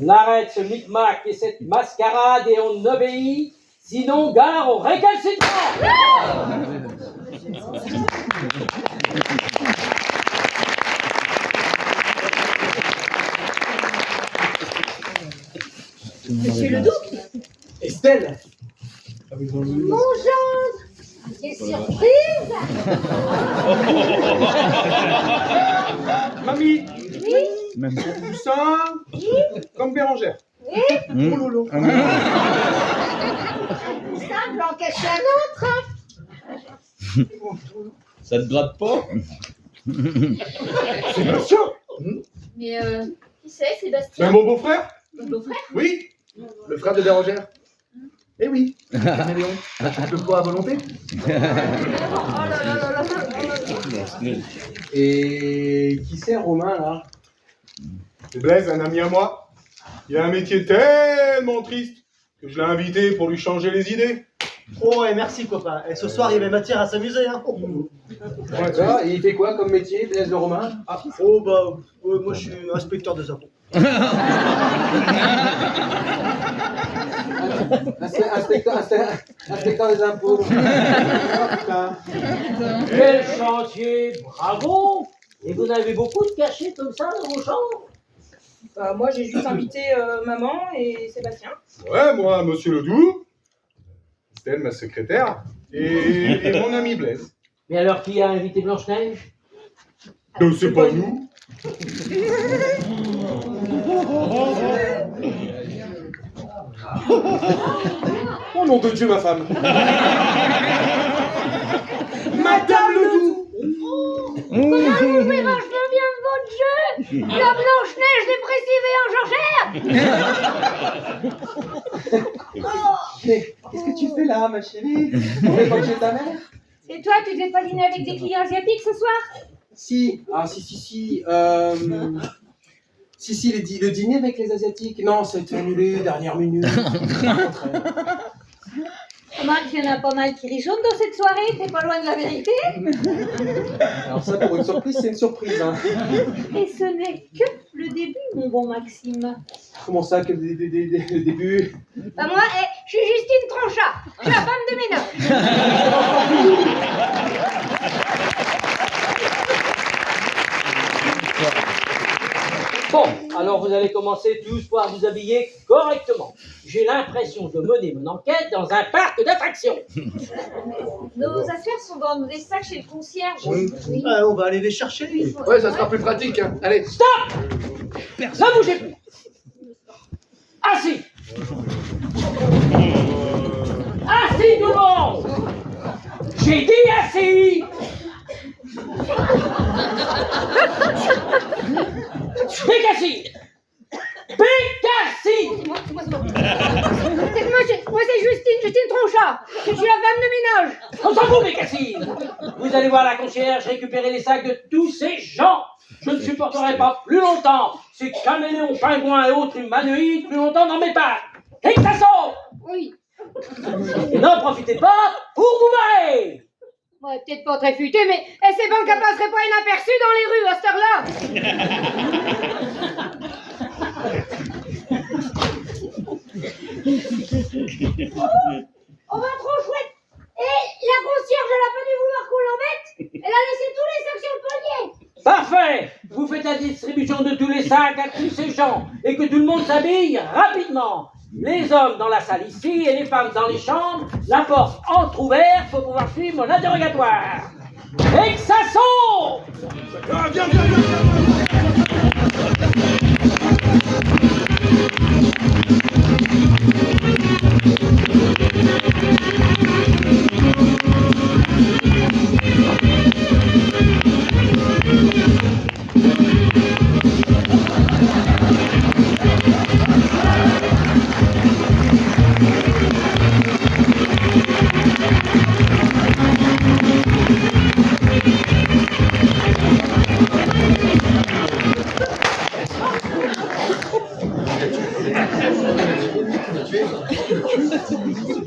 On arrête ce micmac et cette mascarade et on obéit, sinon gare au récalcitrant. Monsieur le Duc. Estelle. Mon gendre. Quelle surprise. Mamie, Oui. du sein, comme Bérangère. Oui. Oh lolo. Simple en cacher un autre. Ça te gratte pas? Sébastien. Mais qui c'est, Sébastien? C'est mon beau-frère. Mon beau-frère? Oui, le frère de Bérangère. Eh oui, caméléon, tu peux pas à volonté. Oh là là là là. Et qui c'est Romain là? C'est Blaise, un ami à moi. Il a un métier tellement triste que je l'ai invité pour lui changer les idées. Oh, et merci, copain. Et ce soir, il y avait matière à s'amuser, hein. D'accord, et il fait quoi comme métier, Blaise de Romain? Oh, bah, moi, je suis inspecteur des impôts. Inspecteur des impôts. Quel chantier, bravo! Et vous avez beaucoup de cachets comme ça dans vos chambres? Moi, j'ai juste invité maman et Sébastien. Ouais, moi, monsieur Ledoux, Estelle, ma secrétaire, et mon ami Blaise. Mais alors qui a invité Blanche-Neige? C'est pas nous. Oh nom de Dieu, ma femme. Madame Ledoux. Comment vous pouvez vachement bien de votre jeu? La Blanche-Neige dépressive et en Georgère. Qu'est-ce que tu fais là, ma chérie? On fait pas chez ta mère? Et toi, tu devais pas dîner avec des clients asiatiques ce soir? Si, le dîner avec les Asiatiques. Non, ça a été annulé, dernière minute. Remarque qu'il y en a pas mal qui richotent dans cette soirée, t'es pas loin de la vérité. Alors ça, pour une surprise, c'est une surprise. Hein. Et ce n'est que le début, mon bon Maxime. Comment ça, que le début? Bah moi, je suis Justine Tronchat, je suis la femme de ménage. Bon, alors vous allez commencer tous par vous habiller correctement. J'ai l'impression de mener mon enquête dans un parc d'attractions. Nos affaires sont dans des sacs chez le concierge. Oui. Ah, on va aller les chercher. Ouais, ça sera plus pratique. Hein. Allez. Stop! Ne bougez plus. Assis. Assis tout le monde. J'ai dit assis. Bécassi. Bécassi. Moi c'est Justine Tronchat. Je suis la femme de ménage. On s'en fout, Bécassi. Vous allez voir la concierge récupérer les sacs de tous ces gens. Je ne supporterai pas plus longtemps ces caméléons, pingouins et autres humanoïdes plus longtemps dans mes parcs. Et que ça sort. Oui. Et n'en profitez pas pour vous marrer. Ouais, peut-être pas très futé, mais c'est bon qu'elle passerait pas inaperçue dans les rues à cette heure-là. Oh ben trop chouette. Et la concierge, elle a pas dû vouloir qu'on l'embête. Elle a laissé tous les sacs sur le poignet. Parfait. Vous faites la distribution de tous les sacs à tous ces gens et que tout le monde s'habille rapidement. Les hommes dans la salle ici et les femmes dans les chambres, la porte entrouverte pour pouvoir suivre mon interrogatoire. Et que ça saute! Ah, viens, viens, viens, viens.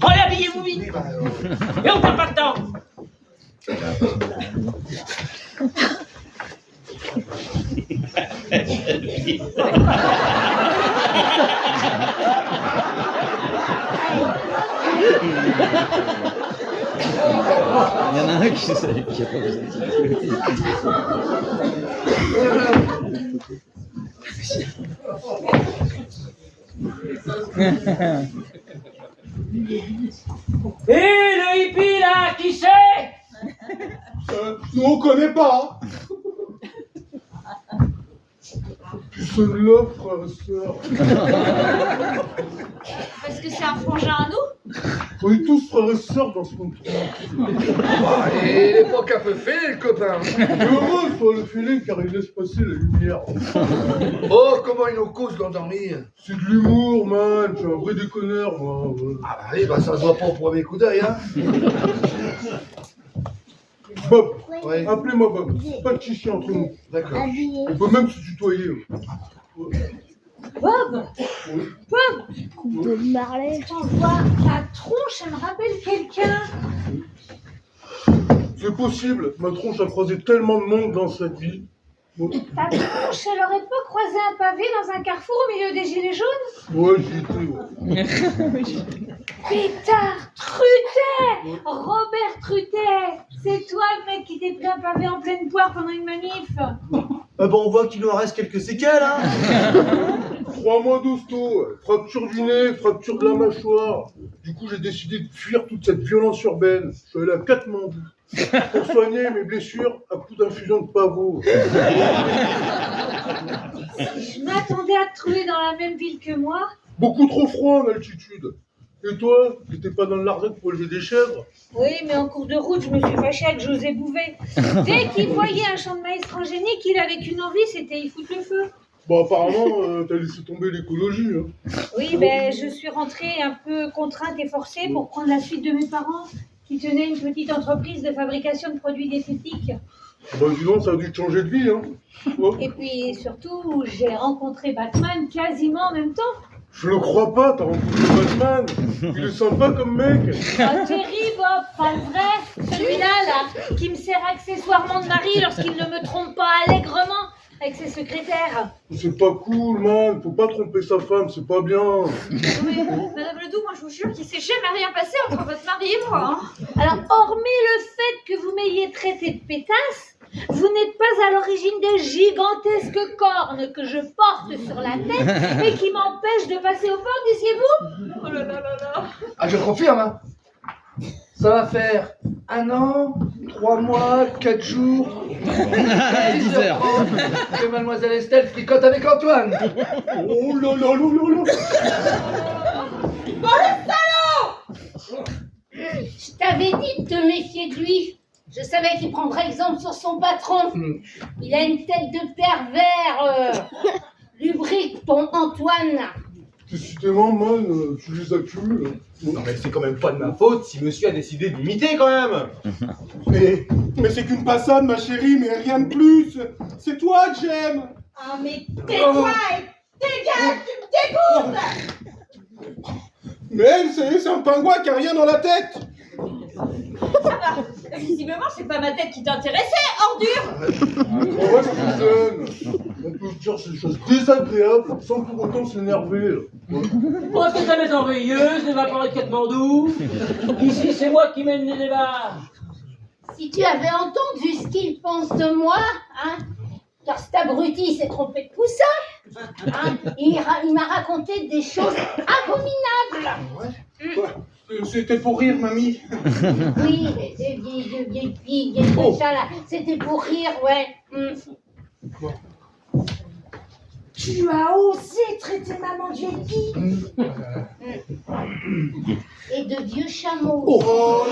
Allez, habillez-vous vite! Il y en a un qui a pas besoin. Et le hippie là, qui c'est? Nous on connaît pas. C'est de là, frère et sœur. Parce que c'est un frangin à nous? On est tous frères et sœurs dans ce monde. Ah, et l'époque un peu fêlée, le copain. Heureux soit le feeling car il laisse passer la lumière. Oh, comment il nous cause d'endormir. C'est de l'humour, man. Je suis un vrai déconneur, moi. Ouais. Ah bah oui, bah ça se voit pas au premier coup d'œil, hein. Bob, Oui, appelez-moi Bob. Pas de chichi entre nous. d'accord. On peut même se tutoyer. Bob! Oui. Marley. Quand je vois ta tronche, elle me rappelle quelqu'un. C'est possible. Ma tronche a croisé tellement de monde dans cette vie. Bon. Ta tronche, elle aurait pas croisé un pavé dans un carrefour au milieu des gilets jaunes? Ouais, j'y étais. Ouais. Pétard Trutet! Robert Trutet! C'est toi le mec qui t'est pris un pavé en pleine poire pendant une manif? Ah bon, on voit qu'il nous en reste quelques séquelles, hein. 3 mois d'hosto, fracture du nez, fracture de la mâchoire. Du coup, j'ai décidé de fuir toute cette violence urbaine. Je suis allé à Katmandou pour soigner mes blessures à coups d'infusion de pavot. Je m'attendais à te trouver dans la même ville que moi. Beaucoup trop froid en altitude. Et toi, t'étais pas dans le Larzac pour élever des chèvres? Oui, mais en cours de route, je me suis fâchée avec José Bouvet. Dès qu'il voyait un champ de maïs transgénique, il avait qu'une envie, c'était y foutre le feu. Bon, apparemment, t'as laissé tomber l'écologie. Hein. Oui, ben, je suis rentrée un peu contrainte et forcée pour prendre la suite de mes parents, qui tenaient une petite entreprise de fabrication de produits diététiques. Bah, dis donc, ça a dû te changer de vie. Hein. Ouais. Et puis, surtout, j'ai rencontré Batman quasiment en même temps. Je le crois pas, t'as rencontré Batman. Il est sympa comme mec. Oh, terrible, Bob, pas le vrai. Celui-là, là, qui me sert accessoirement de mari lorsqu'il ne me trompe pas allègrement avec ses secrétaires. C'est pas cool, man. Faut pas tromper sa femme, c'est pas bien. Mais, Madame Ledoux, moi je vous jure qu'il s'est jamais rien passé entre votre mari et moi. Hein. Alors, hormis le fait que vous m'ayez traité de pétasse, vous n'êtes pas à l'origine des gigantesques cornes que je porte sur la tête et qui m'empêchent de passer au port, disiez-vous? Oh là là là là. Ah, je confirme, hein. Ça va faire 1 an, 3 mois, 4 jours, 10h30 que Mademoiselle Estelle fricote avec Antoine. Oh là là là là là. Je t'avais dit de te méfier de lui. Je savais qu'il prendrait exemple sur son patron. Il a une tête de pervers. Lubrique, ton Antoine. Décidément, man, tu les accumules. Non mais c'est quand même pas de ma faute si monsieur a décidé de m'imiter quand même. Mais c'est qu'une passade, ma chérie, mais rien de plus. C'est toi que j'aime. Ah, mais tais-toi et dégage, tu me dégoûtes. Mais elle, c'est un pingouin qui a rien dans la tête. Visiblement, c'est pas ma tête qui t'intéressait, ordure. En vrai, c'est jeune. On peut se dire des choses désagréables sans pour autant s'énerver. Ouais. Oh, que ça m'est enveilleuse, ne va parler de Katmandou. Ici, c'est moi qui mène les débats. Si tu avais entendu ce qu'il pense de moi, hein, car cet abruti s'est trompé de poussin, hein, il m'a raconté des choses abominables. C'était pour rire, mamie. Oui, des vieilles filles, des ça là, c'était pour rire, ouais. Tu as osé traiter maman de vieille fille et de vieux chameaux. Oh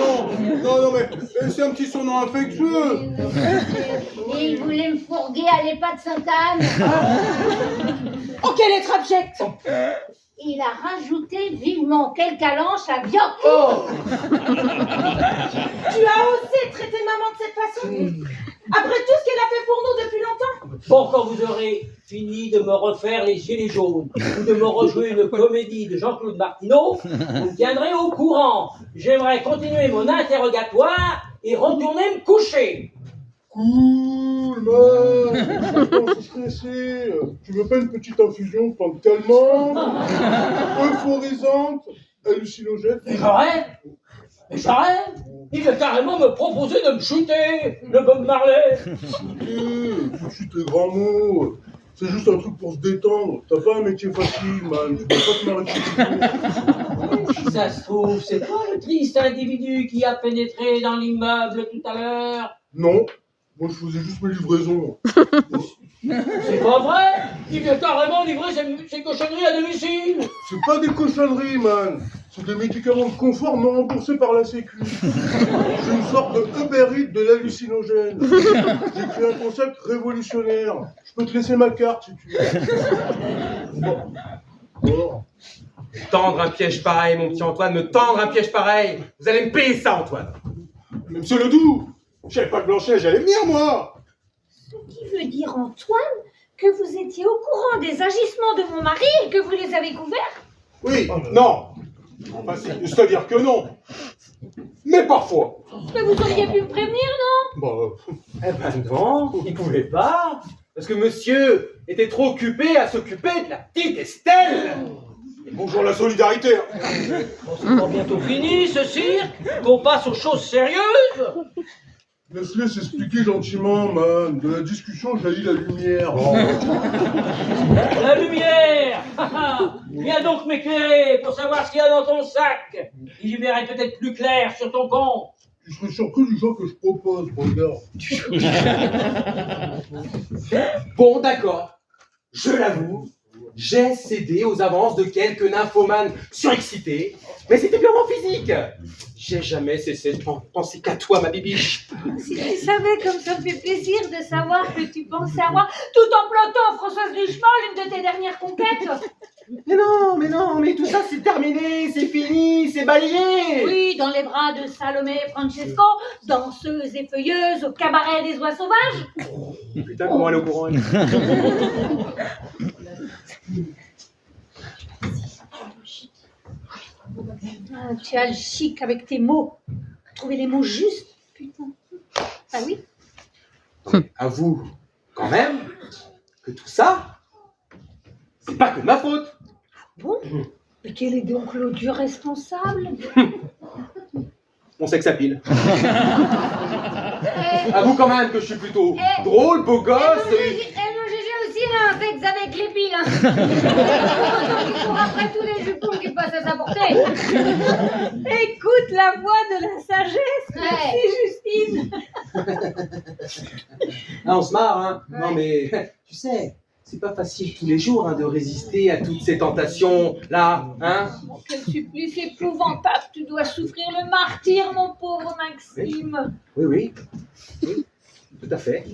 non, mais c'est un petit surnom affectueux. Et il voulait me fourguer à l'EHPAD Sainte-Anne. Oh, quel être abject. Il a rajouté vivement quelle calanche à viande. Oh, Tu as osé traiter maman de cette façon. Après tout ce qu'elle a fait pour nous depuis longtemps. Bon, quand vous aurez fini de me refaire les Gilets jaunes ou de me rejouer une comédie de Jean-Claude Martineau, vous me tiendrez au courant. J'aimerais continuer mon interrogatoire et retourner me coucher. Cool, man. Je suis stressé. Tu veux pas une petite infusion de plante calmante, euphorisante, hallucinogène? Mais j'arrête. Mais j'arrête. Il veut carrément me proposer de me shooter, le Bob Marley. Tout de suite les grands mots. C'est juste un truc pour se détendre. T'as pas un métier facile, man. Tu peux pas te m'arrêter. Si ça se trouve, c'est toi le triste individu qui a pénétré dans l'immeuble tout à l'heure. Non. Moi, je faisais juste mes livraisons. C'est pas vrai. Il vient carrément livrer ses cochonneries à domicile. C'est pas des cochonneries, man. C'est des médicaments de confort non remboursés par la Sécu. C'est une sorte de Uber Eats de l'hallucinogène. J'ai créé un concept révolutionnaire. Je peux te laisser ma carte si tu veux. Bon. Tendre un piège pareil, mon petit Antoine, me tendre un piège pareil. Vous allez me payer ça, Antoine. Mais monsieur Ledoux, je savais pas que Blanchet, j'allais venir, moi. Ce qui veut dire, Antoine, que vous étiez au courant des agissements de mon mari et que vous les avez couverts? Oui, non. Enfin, c'est-à-dire que non. Mais parfois. Mais vous auriez pu me prévenir, non? Bah, Eh ben non, il pouvait pas. Parce que monsieur était trop occupé à s'occuper de la petite Estelle. bonjour la solidarité. Bon, c'est pas bientôt fini ce cirque. Qu'on passe aux choses sérieuses. Laisse-les s'expliquer gentiment, man. De la discussion jaillit la lumière. La lumière. Viens donc m'éclairer pour savoir ce qu'il y a dans ton sac. Et j'y verrai peut-être plus clair sur ton compte. Tu serais surpris du genre que je propose, regarde. Bon, d'accord. Je l'avoue, j'ai cédé aux avances de quelques nymphomanes surexcités, mais c'était purement physique. J'ai jamais cessé de penser qu'à toi, ma bibiche. Si tu savais comme ça me fait plaisir de savoir que tu pensais à moi, tout en plantant Françoise Duchemin, l'une de tes dernières conquêtes. Mais tout ça c'est terminé, c'est fini, c'est balayé. Oui, dans les bras de Salomé et Francesco, danseuses et feuilleuses au cabaret des oies sauvages. Putain, comment elle est au courant elle. Ah, tu as le chic avec tes mots. Trouver les mots justes, putain. Ah oui? Avoue, quand même, que tout ça, c'est pas que de ma faute. Bon, mais quel est donc l'odieux responsable? Mon sexe à pile. Avoue quand même que je suis plutôt drôle, beau gosse. Mon GG aussi, là, un sexe avec les piles. Il court après tous les jupons qui passent à sa portée. Écoute la voix de la sagesse, merci Justine. Ah, on se marre, hein. Ouais. Non mais, tu sais, c'est pas facile tous les jours hein, de résister à toutes ces tentations-là, hein. Oh, quel supplice épouvantable, tu dois souffrir le martyre, mon pauvre Maxime. Oui, tout à fait.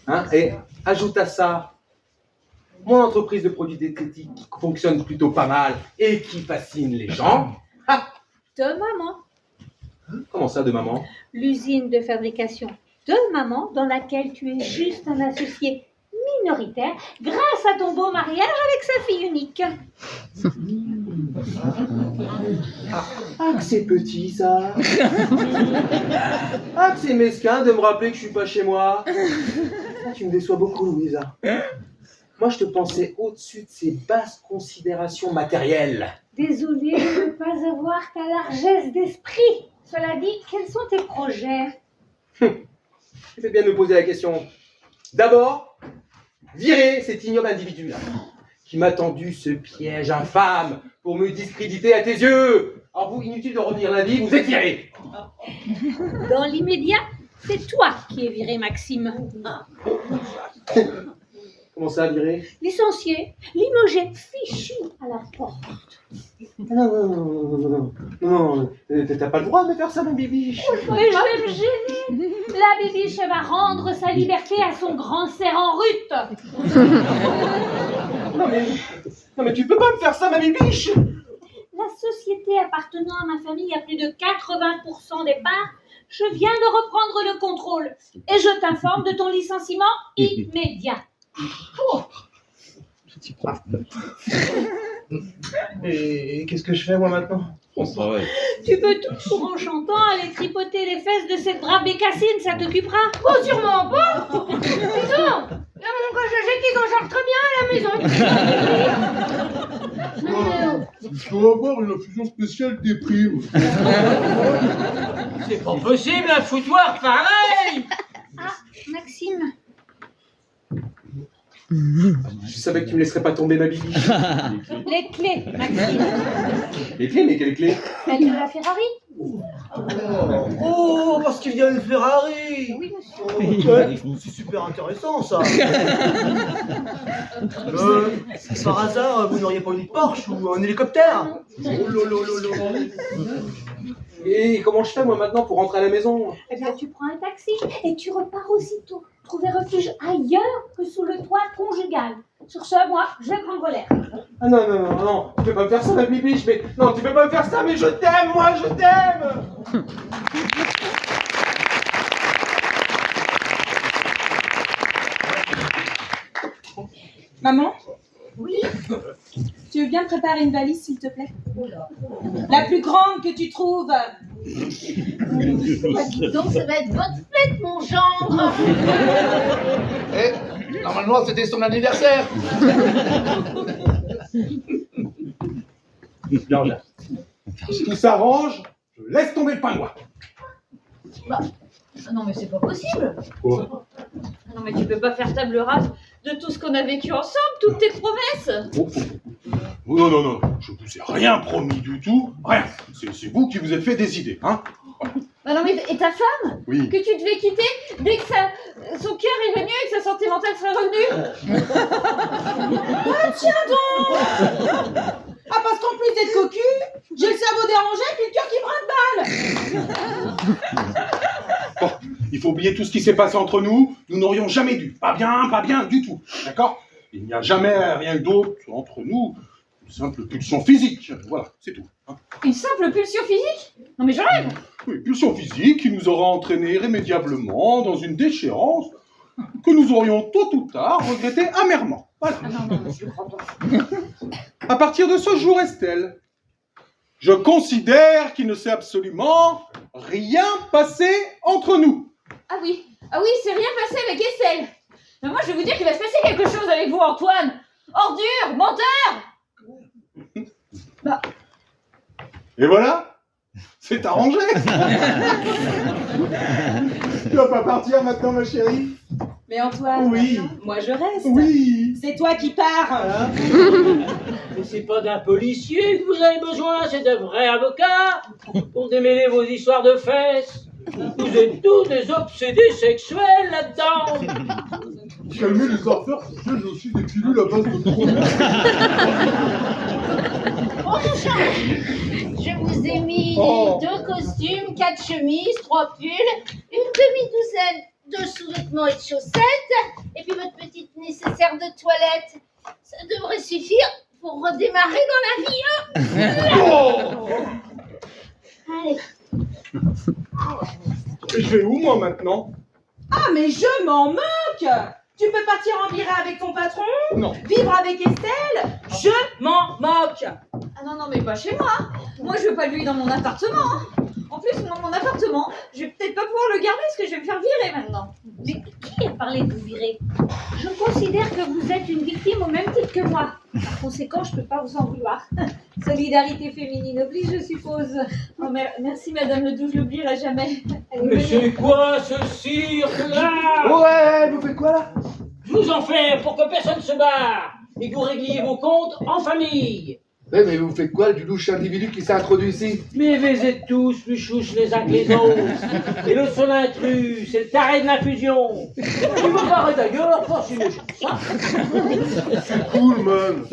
Hein. Et ajoute à ça, mon entreprise de produits diététiques qui fonctionne plutôt pas mal et qui fascine les gens. Ah. De maman. Comment ça, de maman? L'usine de fabrication de maman, dans laquelle tu es juste un associé minoritaire, grâce à ton beau mariage avec sa fille unique. Ah, que c'est petit, ça. Ah, que c'est mesquin de me rappeler que je suis pas chez moi. Ah, tu me déçois beaucoup, Louisa. Moi, je te pensais au-dessus de ces basses considérations matérielles. Désolée de ne pas avoir ta largesse d'esprit. Cela dit, quels sont tes projets? Tu fais bien de me poser la question. D'abord, virer cet ignoble individu-là, qui m'a tendu ce piège infâme pour me discréditer à tes yeux. Alors vous, inutile de revenir lundi, vous êtes viré. Dans l'immédiat, c'est toi qui es viré, Maxime. Comment ça, viré? Licencié, limogé, fichu à la porte. Non, t'as pas le droit de me faire ça, mon bibiche. Mais je vais me gêner. La bibiche va rendre sa liberté à son grand serrant rut. Non mais tu peux pas me faire ça, ma bibiche. La société appartenant à ma famille a plus de 80% des parts. Je viens de reprendre le contrôle et je t'informe de ton licenciement immédiat. Oh. Et qu'est-ce que je fais moi maintenant? On se travaille. Tu peux toujours en chantant aller tripoter les fesses de cette brave bécassine, ça t'occupera. Oh, sûrement pas. Dis donc, là, mon gars, je sais qu'ils en chargent très bien à la maison. Je dois avoir une infusion spéciale des primes. C'est pas possible, un foutoir pareil. Ah, Maxime. Je savais que tu me laisserais pas tomber ma bibiche. Les clés, Maxime. Les clés, mais quelles clés? Celle de la Ferrari. Oh, parce qu'il y a une Ferrari. Oui, monsieur. Oh, ouais, c'est super intéressant ça. Par hasard, vous n'auriez pas une Porsche ou un hélicoptère? Oh là là là là. Et comment je fais moi maintenant pour rentrer à la maison? Eh bien, tu prends un taxi et tu repars aussitôt. Trouver refuge ailleurs que sous le toit conjugal. Sur ce, moi, je vais prendre l'air. Ah non, non, non, non, tu peux pas me faire ça, ma bibiche, mais... Non, tu peux pas me faire ça, mais je t'aime, moi, je t'aime. Maman, Oui. tu veux bien me préparer une valise, s'il te plaît? La plus grande que tu trouves. Donc ça va être votre fête, mon gendre. Eh, normalement, c'était son anniversaire. Si tout s'arrange, je laisse tomber le pain noir. Ah non, mais c'est pas possible. Quoi? Non, mais tu peux pas faire table rase de tout ce qu'on a vécu ensemble, toutes tes promesses. Oh, non, non, non, je vous ai rien promis du tout, rien. C'est vous qui vous êtes fait des idées, hein? Bah non, mais et ta femme Oui. que tu devais quitter dès que son cœur est venu et que sa santé mentale serait revenue. Ah, tiens donc. Ah, parce qu'en plus d'être cocu, j'ai le cerveau dérangé et puis le cœur qui brinde-balle. Bon, il faut oublier tout ce qui s'est passé entre nous, nous n'aurions jamais dû. Pas bien du tout, d'accord? Il n'y a jamais rien d'autre entre nous, une simple pulsion physique, voilà, c'est tout. Hein? Une simple pulsion physique? Non, mais je rêve. Oui, pulsion physique qui nous aura entraînés irrémédiablement dans une déchéance que nous aurions tôt ou tard regretté amèrement. Voilà. Ah non, non, je le crois pas. À partir de ce jour, Estelle, je considère qu'il ne s'est absolument rien passé entre nous. Ah oui, c'est rien passé avec Estelle. Mais moi, je vais vous dire qu'il va se passer quelque chose avec vous, Antoine. Ordure, menteur. Et voilà, c'est arrangé. Tu vas pas partir maintenant, ma chérie? Mais Antoine, Oui. moi je reste. Oui. C'est toi qui pars. Mais c'est pas d'un policier que vous avez besoin, c'est d'un vrai avocat pour démêler vos histoires de fesses. Vous êtes tous des obsédés sexuels là-dedans. Calmer les affaires, j'ai aussi des pilules à base de trop. Je vous ai mis Oh. 2 costumes, 4 chemises, 3 pulls, une demi-douzaine de sous-vêtements et de chaussettes, et puis votre petite nécessaire de toilette. Ça devrait suffire pour redémarrer dans la vie, hein? Allez. Et je vais où, moi, maintenant? Ah, mais je m'en moque. Tu peux partir en virée avec ton patron? Non. Vivre avec Estelle? Je m'en moque. Ah non, non, mais pas chez moi. Moi, je veux pas de lui dans mon appartement. Hein. En plus, dans mon appartement, je vais peut-être pas pouvoir le garder parce que je vais me faire virer maintenant. Mais qui a parlé de vous virer? Je considère que vous êtes une victime au même titre que moi. Par conséquent, je peux pas vous en vouloir. Solidarité féminine oblige, je suppose. Oh, merci, Madame Ledoux, je l'oublierai jamais. Allez, Mais venez. c'est quoi ce cirque-là? Ouais, vous faites quoi là? Je vous en fais pour que personne se barre et que vous régliez vos comptes en famille. Ouais, mais vous faites quoi du louche individu qui s'est introduit ici? Mais vous êtes tous plus chouches les uns que les autres. Et le son intrus, c'est le taré de l'infusion. Il me paraît d'ailleurs pas si méchant que ça. Cool, man.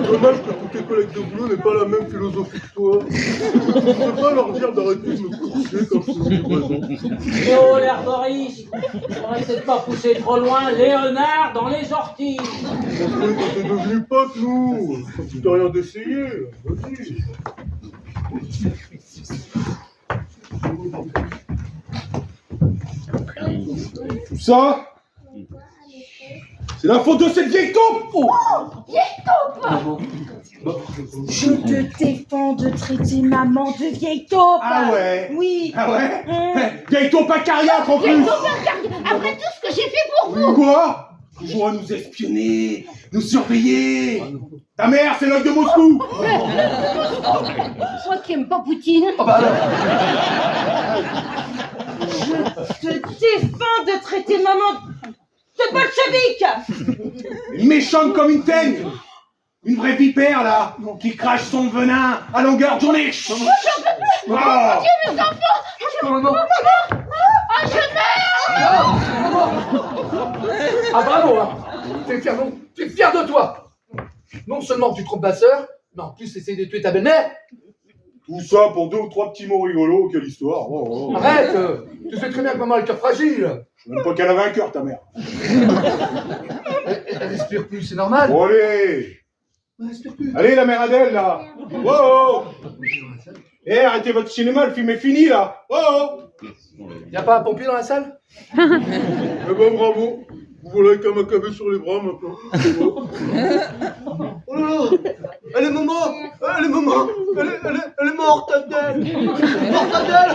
Dommage que tous tes collègues de boulot n'aient pas la même philosophie que toi. Je ne peux pas leur dire d'arrêter de me courser quand je suis présent. Oh, l'herboriste, j'aurais peut-être pas poussé trop loin Léonard dans les orties. Après, quand t'es devenu pote, nous, tu t'as rien d'essayer. Vas-y. Tout ça, c'est la faute de cette vieille taupe. Vieille taupe! Je te défends de traiter maman de vieille taupe. Ah ouais? Oui. Ah ouais? Vieille taupe à carrière en plus! Après tout ce que j'ai fait pour vous. Quoi? Toujours à nous espionner, nous surveiller. Ta mère, c'est l'œil de Moscou. Moi qui aime pas Poutine. Je te défends de traiter maman de bolchevique. Méchante comme une teigne. Une vraie vipère, là, qui crache son venin à longueur de journée. Oh. Ah bravo, hein. T'es fier de toi. Non seulement tu trompes ta sœur, mais en plus essayer de tuer ta belle-mère. Tout ça pour 2 ou 3 petits mots rigolos, quelle histoire. Oh, oh. Arrête, tu sais très bien que maman a le cœur fragile. Je sais même pas qu'elle avait un cœur, ta mère. Elle respire plus, c'est normal. Bon, allez. Elle respire plus. Allez, la mère Adèle, là. Oh, oh. Eh, arrêtez votre cinéma, le film est fini, là. Oh, oh. Y'a pas un pompier dans la salle? Eh ben, bravo. Vous voilà qu'à m'accaber sur les bras, maintenant. Oh là là. Elle est maman. Elle est maman. Elle est morte, Adèle. Morte, Adèle.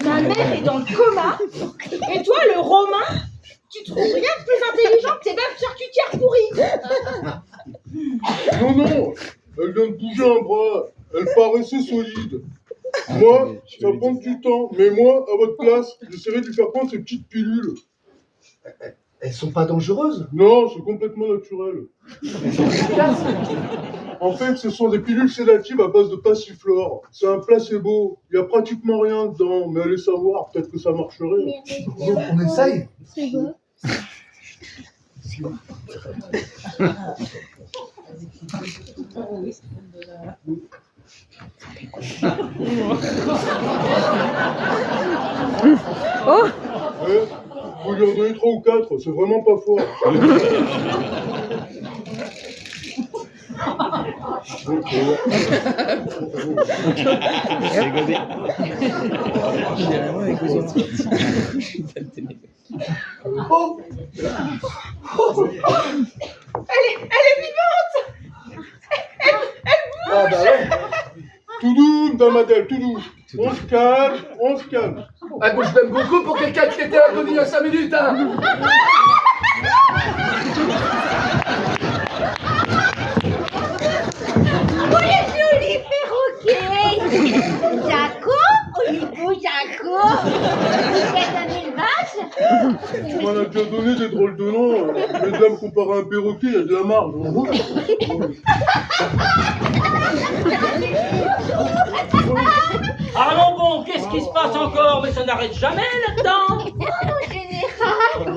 Ma mère est dans le coma. Et toi, le Romain, tu trouves rien de plus intelligent que tes belles charcutières pourries. Non, non. Elle vient de bouger un bras. Elle paraissait solide. Moi, ça va prendre du temps. Mais moi, à votre place, j'essaierai de lui faire prendre ces petites pilules. Elles sont pas dangereuses. Non, c'est complètement naturel. En fait, ce sont des pilules sédatives à base de passiflore. C'est un placebo. Il n'y a pratiquement rien dedans. Mais allez savoir, peut-être que ça marcherait. Donc on essaye. Vous lui en donnez 3 ou 4, c'est vraiment pas fort. Oh. Elle est vivante. Ah bah ouais. Tout doux, Dame Adèle, tout doux. On se calme, on se calme. Elle bouge même beaucoup pour quelqu'un qui était à l'agonie il y a 5 minutes, hein. Oh les jolis perroquets. Jaco, Olivo, Jaco. Vous faites un élevage? On m'en a déjà donné des drôles de noms. Mais de là, me comparer à un perroquet, il y a de la marge. Allons bon, qu'est-ce qui se passe encore? Mais ça n'arrête jamais là-dedans. En général,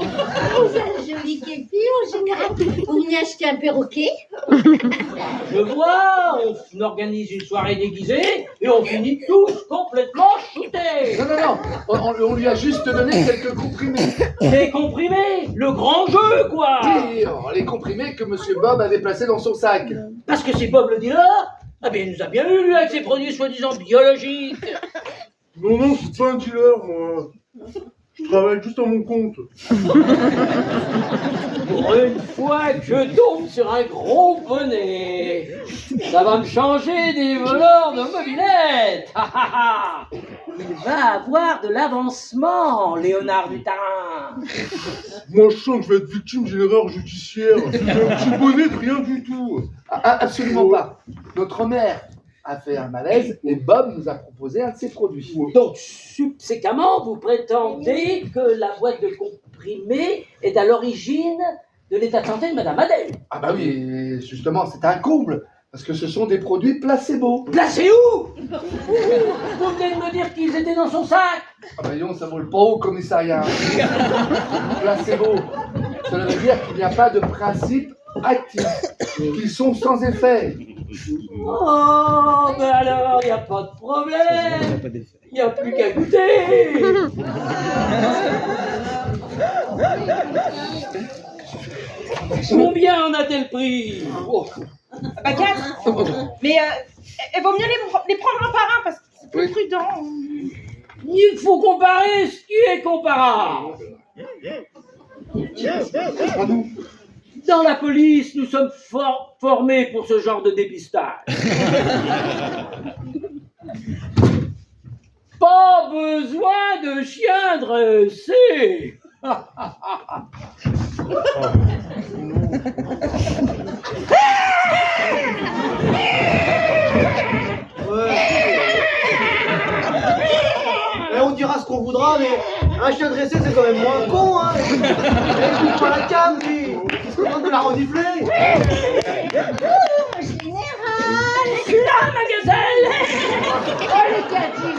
vous êtes un joli képi, en général, vous venez acheter un perroquet. Je vois, on organise une soirée déguisée et on finit tous complètement shootés. Non, on lui a juste donné quelques comprimés. Des comprimés, le grand jeu quoi. Oui, les comprimés que Monsieur Bob avait placés dans son sac. Parce que c'est Bob le dealer. Ah ben il nous a bien eu lui avec ses produits soi-disant biologiques. Non, non, je suis pas un dealer, moi. Je travaille juste à mon compte. Pour une fois que je tombe sur un gros bonnet, ça va me changer des voleurs de mobilettes. Il va avoir de l'avancement, Léonard Dutarin. Moi, je sens que je vais être victime d'une erreur judiciaire. J'ai un petit bonnet de rien du tout. Absolument pas. Notre mère a fait un malaise et Bob nous a proposé un de ses produits. Donc, subséquemment, vous prétendez que la boîte de comprimés est à l'origine de l'état de santé de Madame Adèle. Ah bah oui, et justement, c'est un comble, parce que ce sont des produits placebo. Placés où? Vous venez de me dire qu'ils étaient dans son sac. Ah bah non, ça vole pas au commissariat. Placebo, cela veut dire qu'il n'y a pas de principe actif, qu'ils sont sans effet. Oh, ben alors, il n'y a pas de problème. Il n'y a plus qu'à goûter. Combien en a-t-elle pris? Bah 4. Mais il vaut mieux les prendre un par un parce que c'est plus prudent. Il faut comparer ce qui est comparable. Dans la police, nous sommes formés pour ce genre de dépistage. Pas besoin de chien dressé. On dira ce qu'on voudra, mais un chien dressé, c'est quand même moins con, hein. Il bouge pas la cam, lui. Il se demande de la renifler. Général! Là, ma gazelle. Oh, le quartier,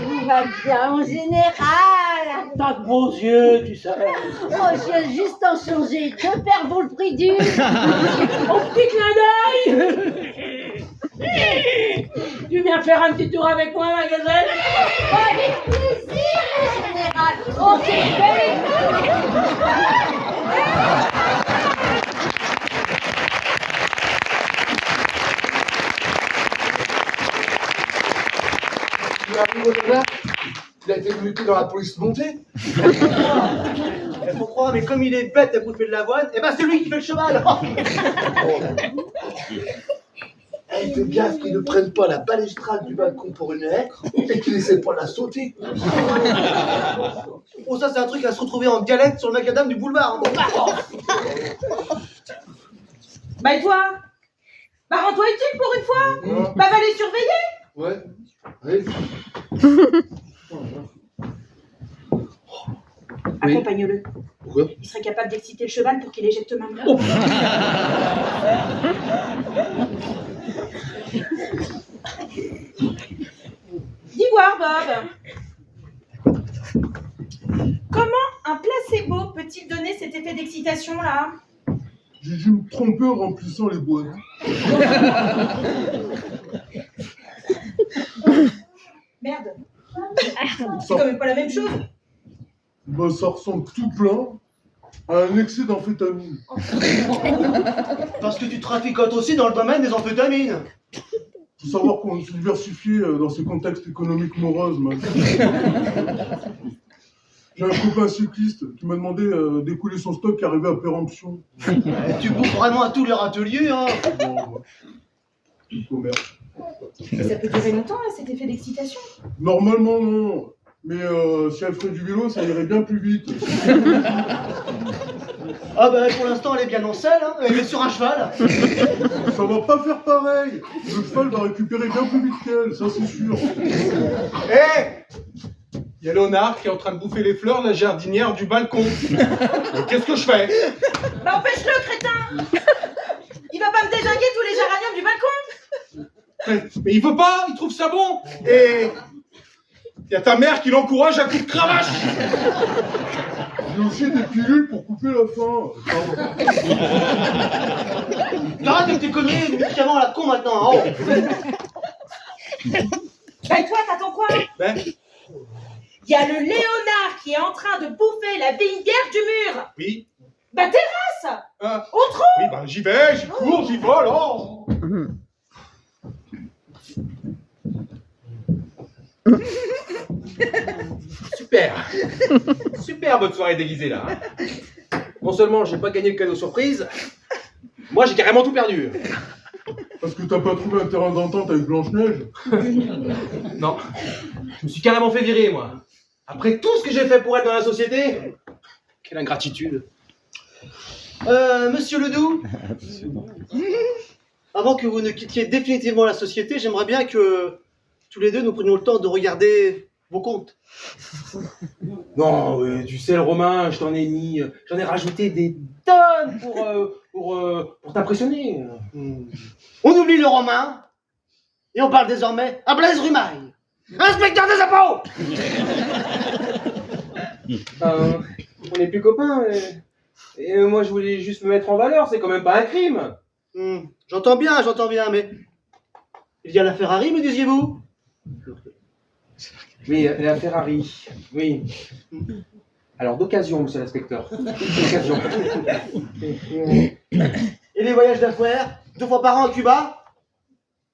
vous va bien, en général! T'as de beaux yeux, tu sais. Oh, je viens juste en changer 2 paires pour le prix d'une! Au petit clin d'œil. Tu viens faire un petit tour avec moi, ma gazelle? Avec plaisir, mon général! Ok, Il a été muté dans la police montée. Il faut croire, mais comme il est bête à bouffer de l'avoine, et ben c'est lui qui fait le cheval. Il fait bien qu'ils ne prennent pas la balustrade du balcon pour une haie et qu'ils n'essaient pas de la sauter. Oh, ça, c'est un truc à se retrouver en galette sur le macadam du boulevard. Bah et toi? Bah rends-toi utile pour une fois. Bah va les surveiller. Ouais. Oui. Accompagne-le. Pourquoi? Il serait capable d'exciter le cheval pour qu'il éjecte main. Oh. Dis voir, Bob. Comment un placebo peut-il donner cet effet d'excitation là? J'ai dû me tromper en remplissant les boîtes. Merde. C'est quand même pas la même chose. Bah, ça ressemble tout plein à un excès d'amphétamine. Parce que tu traficotes aussi dans le domaine des amphétamines. Faut savoir qu'on se diversifie dans ces contextes économiques moroses, man. J'ai un copain cycliste qui m'a demandé d'écouler son stock qui arrivait à péremption. Tu bouffes vraiment à tous les râteliers, hein. Bon, tout le commerce. Et ça peut durer longtemps là, cet effet d'excitation. Normalement, non. Mais si elle ferait du vélo, ça irait bien plus vite. Ah bah pour l'instant elle est bien en selle, hein. Elle est sur un cheval. Ça va pas faire pareil. Le cheval va récupérer bien plus vite qu'elle, ça c'est sûr. Hé! Il y a Léonard qui est en train de bouffer les fleurs de la jardinière du balcon. Qu'est-ce que je fais? Bah empêche-le, crétin. Il va pas me désinguer tous les géraniums du balcon. Mais il veut pas, il trouve ça bon. Et il y a ta mère qui l'encourage à coups de cravache. J'ai aussi des pilules pour couper la faim. Arrête avec tes conneries, des médicaments à la con maintenant, hein. Bah et toi, t'attends quoi? Ben, Il y a le Léonard qui est en train de bouffer la vinière du mur. oui. Bah terrasse. On trouve. Oui, ben j'y vais, j'y cours, j'y vole, oh. Super. Super votre soirée déguisée là. Hein. Non seulement j'ai pas gagné le cadeau surprise, moi j'ai carrément tout perdu. Parce que t'as pas trouvé un terrain d'entente avec Blanche-Neige? Non, je me suis carrément fait virer moi. Après tout ce que j'ai fait pour être dans la société, quelle ingratitude. Monsieur Ledoux, avant que vous ne quittiez définitivement la société, j'aimerais bien que tous les deux nous prenions le temps de regarder vos comptes. Non, tu sais le Romain, j'en ai rajouté des tonnes pour t'impressionner. On oublie le Romain et on parle désormais à Blaise Rumaille, inspecteur des impôts. On n'est plus copains. Et moi je voulais juste me mettre en valeur, c'est quand même pas un crime. J'entends bien, mais il y a la Ferrari, me disiez-vous? Oui, la Ferrari, oui. Alors d'occasion, monsieur l'inspecteur. D'occasion. Et les voyages d'affaires, 2 fois par an à Cuba?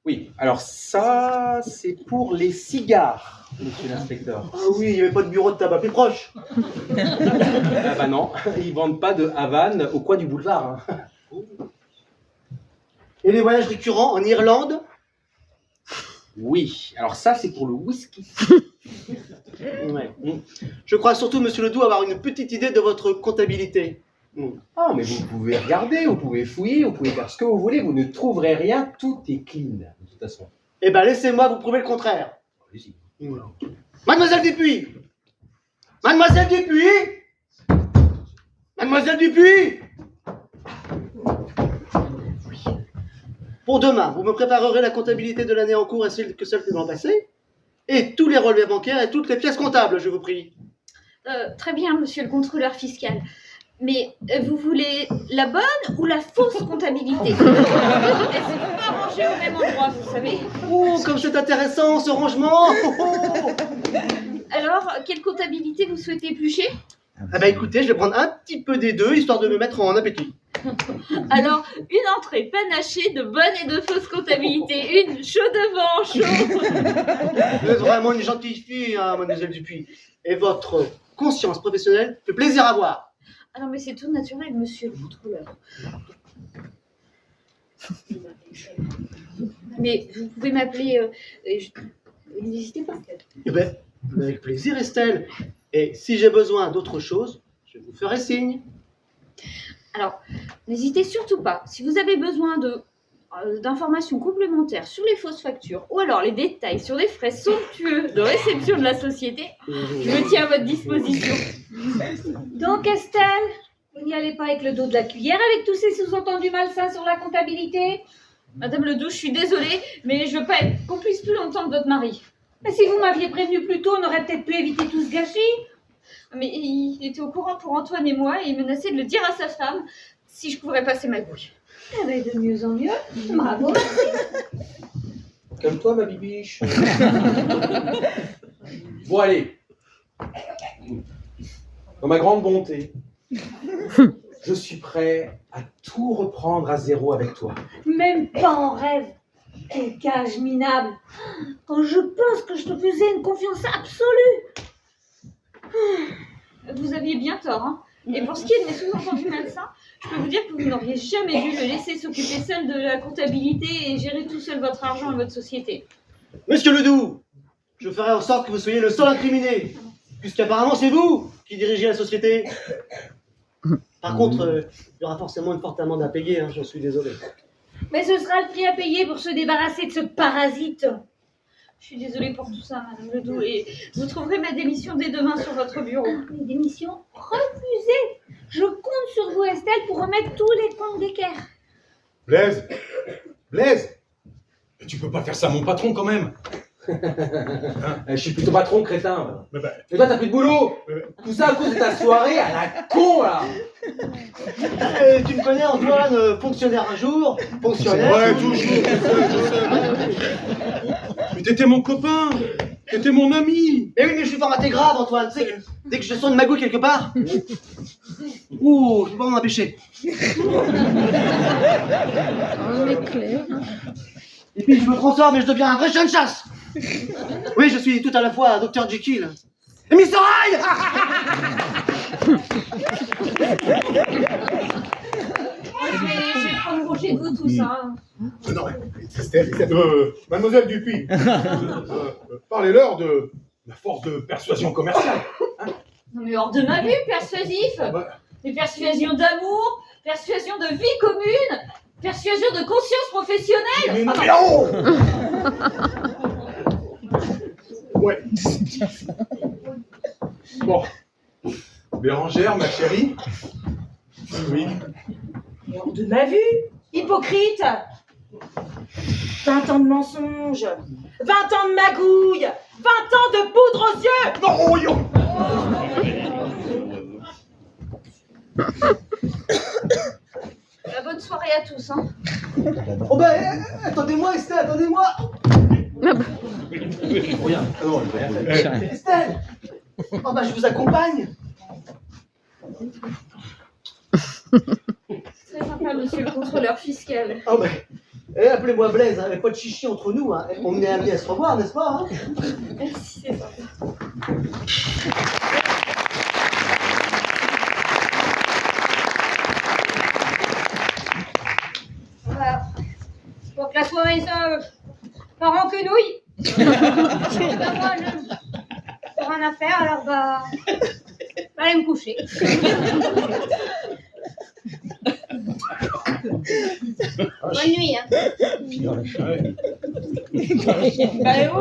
Oui, Alors ça, c'est pour les cigares, monsieur l'inspecteur. Ah oui, il n'y avait pas de bureau de tabac plus proche. Ah bah non, ils vendent pas de Havane au coin du boulevard. Hein. Et les voyages récurrents en Irlande? Oui, alors ça, c'est pour le whisky. Ouais. Je crois surtout, monsieur Ledoux, avoir une petite idée de votre comptabilité. Ah, mais vous pouvez regarder, vous pouvez fouiller, vous pouvez faire ce que vous voulez, vous ne trouverez rien, tout est clean, de toute façon. Eh ben, laissez-moi vous prouver le contraire. Allez-y. Mademoiselle Dupuis! Mademoiselle Dupuis! Mademoiselle Dupuis! Pour demain, vous me préparerez la comptabilité de l'année en cours et celle de l'an passé, et tous les relevés bancaires et toutes les pièces comptables, je vous prie. Très bien, monsieur le contrôleur fiscal. Mais vous voulez la bonne ou la fausse comptabilité? Est-ce qu'on peut ranger au même endroit, vous savez? Oh, comme c'est intéressant, ce rangement! Alors, quelle comptabilité vous souhaitez éplucher? Ah bah écoutez, je vais prendre un petit peu des deux, histoire de me mettre en appétit. Alors, une entrée panachée de bonne et de fausse comptabilité. Une chaud devant, chaud. Vous êtes vraiment une gentille fille, hein, mademoiselle Dupuis. Et votre conscience professionnelle fait plaisir à voir. Ah non, mais c'est tout naturel, monsieur le contrôleur. Mais vous pouvez m'appeler... N'hésitez pas. Eh ben, avec plaisir, Estelle. Et si j'ai besoin d'autre chose, je vous ferai signe. Alors, n'hésitez surtout pas. Si vous avez besoin d'informations complémentaires sur les fausses factures ou alors les détails sur les frais somptueux de réception de la société, je me tiens à votre disposition. Donc, Estelle, vous n'y allez pas avec le dos de la cuillère avec tous ces sous-entendus malsains sur la comptabilité? Madame Ledoux, je suis désolée, mais je veux pas être complice plus longtemps de votre mari. Mais si vous m'aviez prévenu plus tôt, on aurait peut-être pu éviter tout ce gâchis. Mais il était au courant pour Antoine et moi et il menaçait de le dire à sa femme si je pourrais passer ma couille. Eh bien, de mieux en mieux. Bravo. Comme toi, ma bibiche. Bon, allez. Dans ma grande bonté, je suis prêt à tout reprendre à zéro avec toi. Même pas en rêve. Quel cage minable. Quand je pense que je te faisais une confiance absolue. Vous aviez bien tort, hein. Et pour ce qui est de mes sous-entendus malsains, je peux vous dire que vous n'auriez jamais dû le laisser s'occuper seul de la comptabilité et gérer tout seul votre argent et votre société. Monsieur Ledoux, je ferai en sorte que vous soyez le seul incriminé, puisqu'apparemment c'est vous qui dirigez la société. Par contre, il y aura forcément une forte amende à payer, hein, j'en suis désolé. Mais ce sera le prix à payer pour se débarrasser de ce parasite. Je suis désolée pour tout ça, Madame Ledoux, et vous trouverez ma démission dès demain sur votre bureau. Une démission refusée. Je compte sur vous, Estelle, pour remettre tous les comptes d'équerre. Blaise, mais tu peux pas faire ça à mon patron quand même. Je suis plutôt patron, crétin. Mais ben, Et toi, t'as plus de boulot. Tout ça à cause de ta soirée à la con, là. Tu me connais, Antoine, fonctionnaire un jour, fonctionnaire... ouais, toujours, je sais. Mais t'étais mon copain, t'étais mon ami. Eh oui, mais je suis formaté grave, Antoine, tu sais, dès que je sens une magouille quelque part... Ouh, je peux pas m'en empêcher. Et puis je me transforme et je deviens un vrai chien de chasse. Oui, je suis tout à la fois Dr Jekyll et Mr Hyde. Je vais prendre congé de vous tous, hein. Non, Estelle, mademoiselle Dupuis, parlez-leur de la force de persuasion commerciale. Non mais hors de ma vue, persuasif. Des persuasions d'amour, persuasion de vie commune, persuasion de conscience professionnelle. Mais non, mais non. Ouais. Bon. Bérangère, ma chérie. Oui. Et hors de ma vue, hypocrite. 20 ans de mensonges, 20 ans de magouilles, 20 ans de poudre aux yeux. Non, yo. La bonne soirée à tous, hein. Oh ben, attendez-moi Estelle, attendez-moi. Rien. Non, rien. Estelle. Oh ben, je vous accompagne. Très sympa, monsieur le contrôleur fiscal. Oh ben, Eh, appelez-moi Blaise, hein, mais pas de chichi entre nous. Hein. On est amenés à se revoir, n'est-ce pas hein? Merci, c'est ça. Voilà. Pour que la soirée part en quenouille. Ben, moi, je n'ai rien à faire, alors aller me coucher. Bonne nuit, hein. Allez, où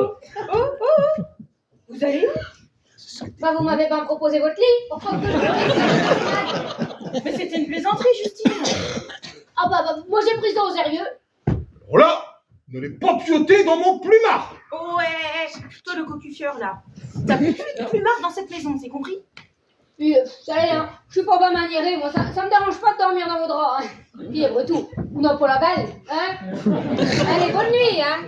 Vous allez où? Bah, vous m'avez pas proposé votre lit. Pourquoi que je... Mais c'était une plaisanterie, Justine. Ah bah, moi j'ai pris ça au sérieux. Oh là, n'allez pas pioter dans mon plumard. Ouais, toi le cocu-fieur là. T'as plus de plumard dans cette maison, c'est compris? Puis, ça y est, hein, je suis pas maniérée, moi, ça me dérange pas de dormir dans vos draps. Hein. Puis après tout, on n'a pas la balle, hein. Allez, bonne nuit, hein.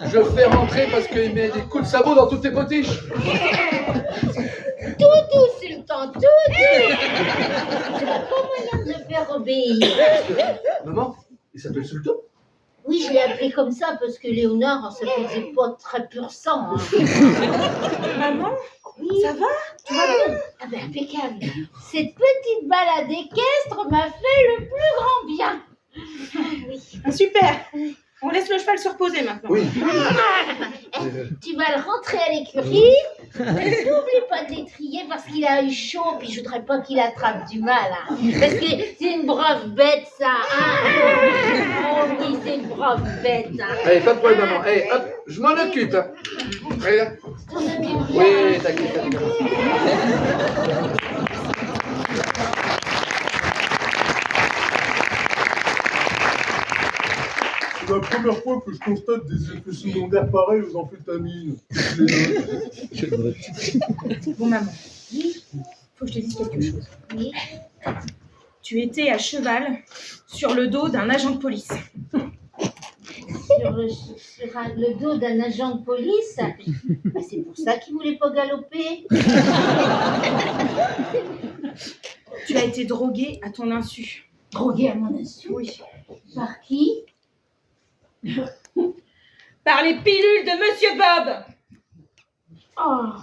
Je fais rentrer parce qu'il met des coups de sabot dans toutes tes potiches. Toutou, sultan, toutou. Tu n'as pas moyen de le faire obéir. Maman, il s'appelle Sultan? Oui, je l'ai appelé comme ça parce que Léonard, ça faisait pas très pur sang. Hein. Maman, Oui. ça va? Tu vas bien? Ah ben impeccable. Cette petite balade équestre m'a fait le plus grand bien. Oui. Ah, super. On laisse le cheval se reposer maintenant. Oui. Tu vas le rentrer à l'écurie. N'oublie pas de l'étrier parce qu'il a eu chaud, puis je voudrais pas qu'il attrape du mal. Hein. Parce que c'est une brave bête, ça. Hein. Oh oui, c'est une brave bête. Hein. Allez, pas de problème, maman. Allez, hop, je m'en occupe. Hein. Allez, là. T'en occupes bien. Oui, t'inquiète. C'est la première fois que je constate des effets secondaires pareils aux amphétamines. Je les note. Bon, maman, faut que je te dise quelque chose. Oui. Tu étais à cheval sur le dos d'un agent de police. Sur le dos d'un agent de police. Bah, c'est pour ça qu'il voulait pas galoper. Tu as été droguée à ton insu. Drogué à mon insu. Oui. Par qui? Par les pilules de Monsieur Bob. Oh.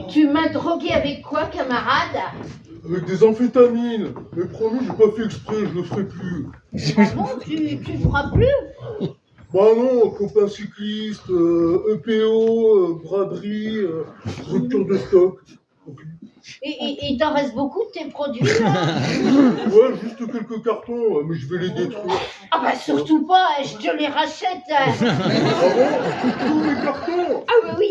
Tu m'as drogué avec quoi, camarade? Avec des amphétamines. Mais promis, j'ai pas fait exprès, je le ferai plus. Ah bon, tu ne feras plus? Bah non, copain cycliste, EPO, braderie, rupture de stock. Et il t'en reste beaucoup de tes produits, là? Ouais, juste quelques cartons, mais je vais les détruire. Ah bah surtout pas, je te les rachète. Ah bon? Tous mes cartons? Ah oui,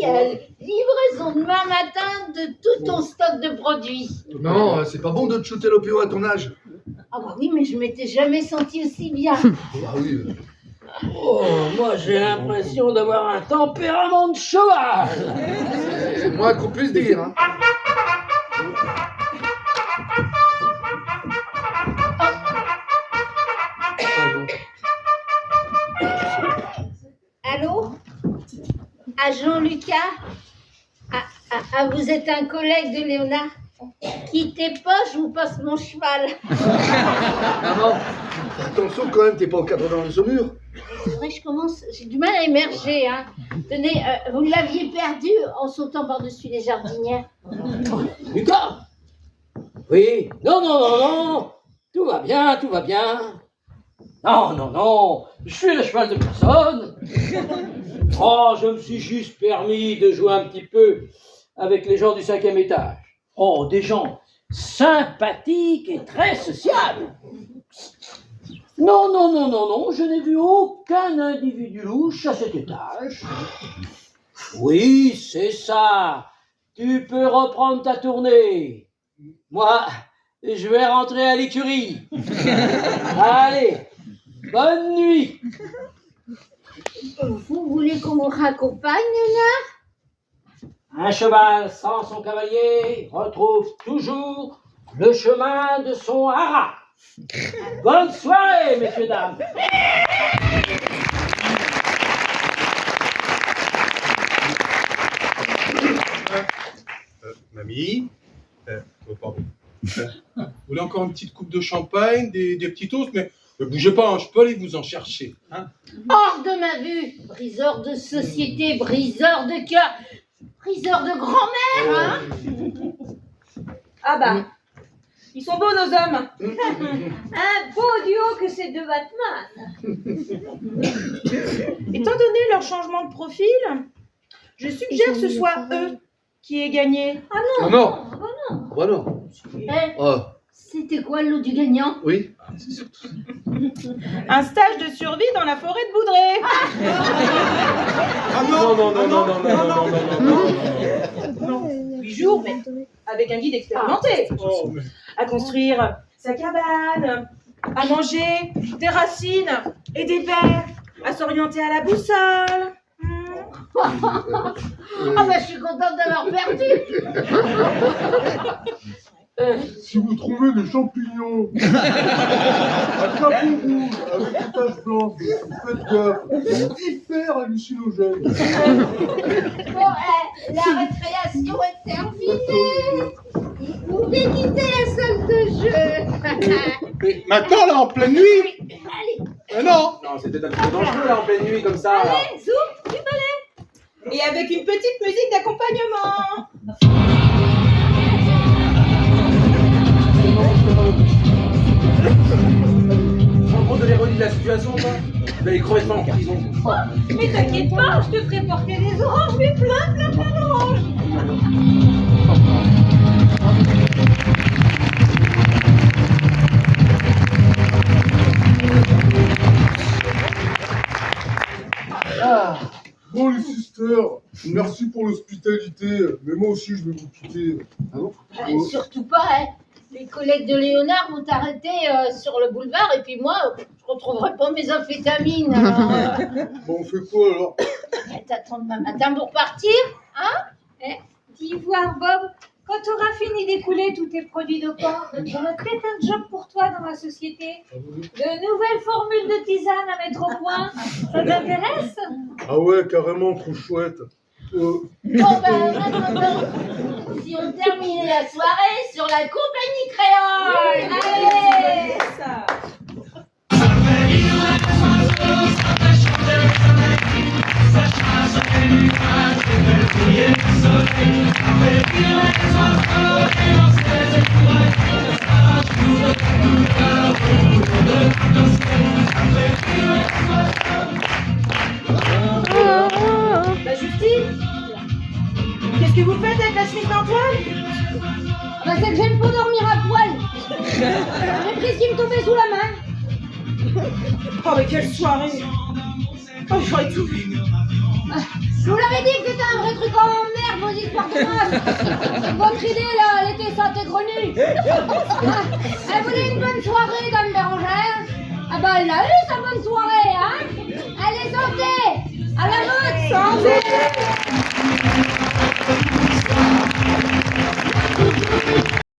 livraison demain matin de tout ton stock de produits. Non, c'est pas bon de te shooter l'OPO à ton âge. Ah bah oui, mais je m'étais jamais sentie aussi bien. Ah oui. Oh, moi j'ai l'impression d'avoir un tempérament de cheval. C'est moins qu'on puisse dire. Hein. Allô? Agent Lucas? Vous êtes un collègue de Léonard? Quittez pas, je vous passe mon cheval. Maman, attention quand même, t'es pas encadré dans le saumur. C'est vrai, j'ai du mal à émerger. Hein. Tenez, vous l'aviez perdu en sautant par-dessus les jardinières. Lucas? Oui. Non. Tout va bien. Non. Je suis le cheval de personne. Oh, je me suis juste permis de jouer un petit peu avec les gens du 5e étage. Oh, des gens sympathiques et très sociables. Non, je n'ai vu aucun individu louche à cet étage. Oui, c'est ça. Tu peux reprendre ta tournée. Moi, je vais rentrer à l'écurie. Allez, bonne nuit. Vous voulez qu'on vous raccompagne, Léonard? Un cheval sans son cavalier retrouve toujours le chemin de son haras. Bonne soirée, messieurs, dames. Mamie, oh, pardon. Vous voulez encore une petite coupe de champagne, des petits toasts, mais ne bougez pas, hein, je peux aller vous en chercher. Hein. Hors de ma vue, briseur de société, briseur de cœur, briseur de grand-mère, hein. Ah bah, ils sont beaux nos hommes. Un beau duo que ces deux Batman. Étant donné leur changement de profil, je suggère que ce soit eux qui aient gagné. Ah non, Ah non. ah bah non. Bah non. Eh, Oh, c'était quoi le lot du gagnant? oui. Un stage de survie dans la forêt de Boudré. Ah Non, non, non, non, non, non, non, non, non. 8 jours, mais avec un guide expérimenté. Oh, mais- À construire sa cabane, à manger des racines et des baies, à s'orienter à la boussole. Ah bah je suis contente d'avoir perdu. Si vous trouvez des champignons à chapeau rouge avec des taches blanches, faites gaffe, c'est hyper hallucinogène. Bon, la récréation est terminée. Vous pouvez quitter la salle de jeu. Mais maintenant, là, en pleine nuit Allez, Mais non. Non, c'est peut-être un petit peu dangereux là en pleine nuit comme ça. là. allez, zoom, du balai. Et avec une petite musique d'accompagnement. Tu rends compte de l'ironie de la situation, quoi? Vous allez crever de faim en prison. Mais t'inquiète pas, je te ferai porter des oranges, mais plein d'oranges. Bon les sisters, merci pour l'hospitalité, mais moi aussi je vais vous quitter. Ah bon? Surtout pas, hein. Les collègues de Léonard vont t'arrêter sur le boulevard et puis moi, je retrouverai pas mes amphétamines. Alors, Bon on fait quoi alors? t'attends demain matin pour partir, hein? Dis voir, Bob, quand tu auras fini d'écouler tous tes produits de porc, j'aurai peut-être un job pour toi dans ma société. De nouvelles formules de tisane à mettre au point. Ça t'intéresse? Ah ouais carrément trop chouette. Bon ben, maintenant, si on terminait la soirée sur la compagnie créole. Allez! Ça. La Justine, qu'est-ce que vous faites avec la chemise d'Antoine? Bah, c'est que j'aime pas dormir à poil. J'ai pris ce qui me tombait sous la main. Oh mais quelle soirée! Oh j'aurais tout vu. Je vous l'avais dit que c'était un vrai truc en merde, vos histoires de masse. Votre idée, là, elle était sainte-grenue. Elle voulait une bonne soirée, Dame Bérangère. Ah bah, elle a eu sa bonne soirée, hein. Allez, santé. À la vôtre. Santé!